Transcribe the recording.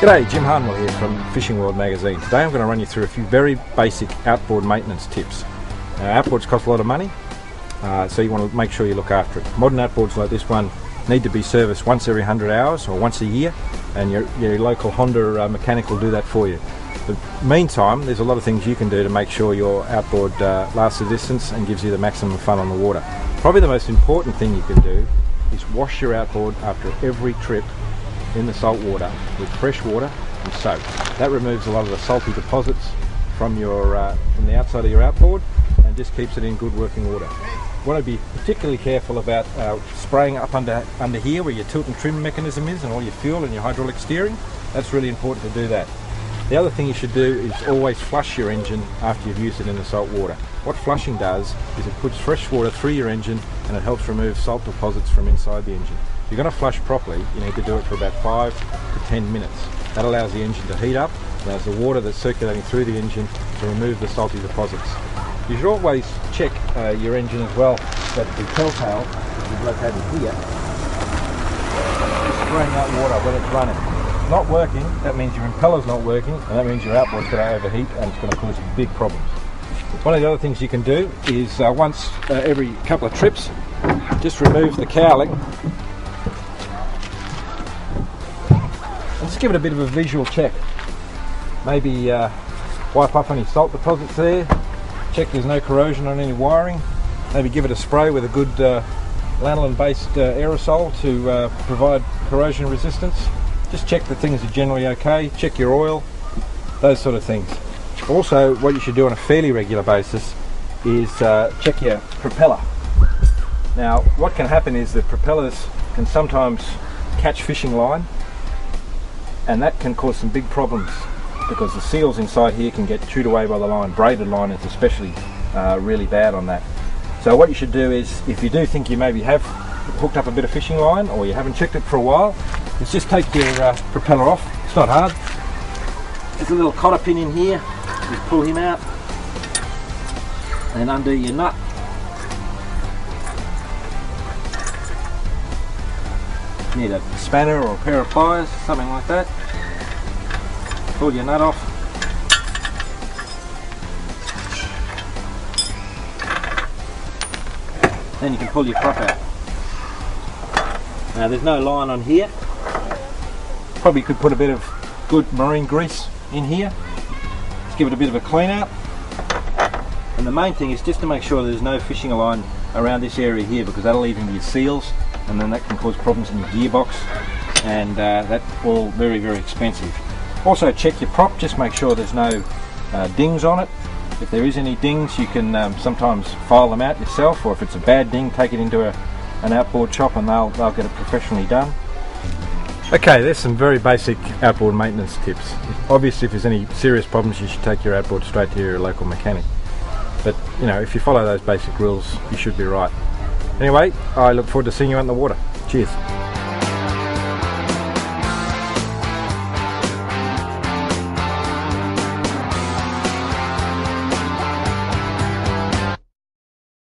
G'day, Jim Harnwell here from Fishing World magazine. Today I'm going to run you through a few very basic outboard maintenance tips. Outboards cost a lot of money, so you want to make sure you look after it. Modern outboards like this one need to be serviced once every 100 hours or once a year, and your local Honda mechanic will do that for you. But meantime, there's a lot of things you can do to make sure your outboard lasts the distance and gives you the maximum fun on the water. Probably the most important thing you can do is wash your outboard after every trip in the salt water with fresh water and soap. That removes a lot of the salty deposits from the outside of your outboard and just keeps it in good working water. You want to be particularly careful about spraying up under here where your tilt and trim mechanism is and all your fuel and your hydraulic steering. That's really important to do that. The other thing you should do is always flush your engine after you've used it in the salt water. What flushing does is it puts fresh water through your engine and it helps remove salt deposits from inside the engine. If you're going to flush properly, you need to do it for about 5 to 10 minutes. That allows the engine to heat up, allows the water that's circulating through the engine to remove the salty deposits. You should always check your engine as well, that the telltale is located here. Just spraying out water when it's running. If it's not working, that means your impeller's not working, and that means your outboard's going to overheat and it's going to cause you big problems. One of the other things you can do is once every couple of trips, just remove the cowling and just give it a bit of a visual check. Maybe wipe up any salt deposits there, check there's no corrosion on any wiring, maybe give it a spray with a good lanolin based aerosol to provide corrosion resistance. Just check that things are generally okay, check your oil, those sort of things. Also, what you should do on a fairly regular basis is check your propeller. Now, what can happen is that propellers can sometimes catch fishing line, and that can cause some big problems because the seals inside here can get chewed away by the line. Braided line is especially really bad on that. So what you should do is, if you do think you maybe have hooked up a bit of fishing line or you haven't checked it for a while, is just take your propeller off. It's not hard. There's a little cotter pin in here. Just pull him out and undo your nut. You need a spanner or a pair of pliers, something like that. Pull your nut off. Then you can pull your prop out. Now there's no line on here. Probably could put a bit of good marine grease in here. Just give it a bit of a clean out. And the main thing is just to make sure there's no fishing line around this area here, because that'll lead into your seals and then that can cause problems in your gearbox, and that's all very, very expensive. Also check your prop, just make sure there's no dings on it. If there is any dings, you can sometimes file them out yourself, or if it's a bad ding, take it into an outboard shop and they'll get it professionally done. Okay, there's some very basic outboard maintenance tips. Obviously, if there's any serious problems, you should take your outboard straight to your local mechanic. But you know, if you follow those basic rules, you should be right. Anyway, I look forward to seeing you out in the water. Cheers.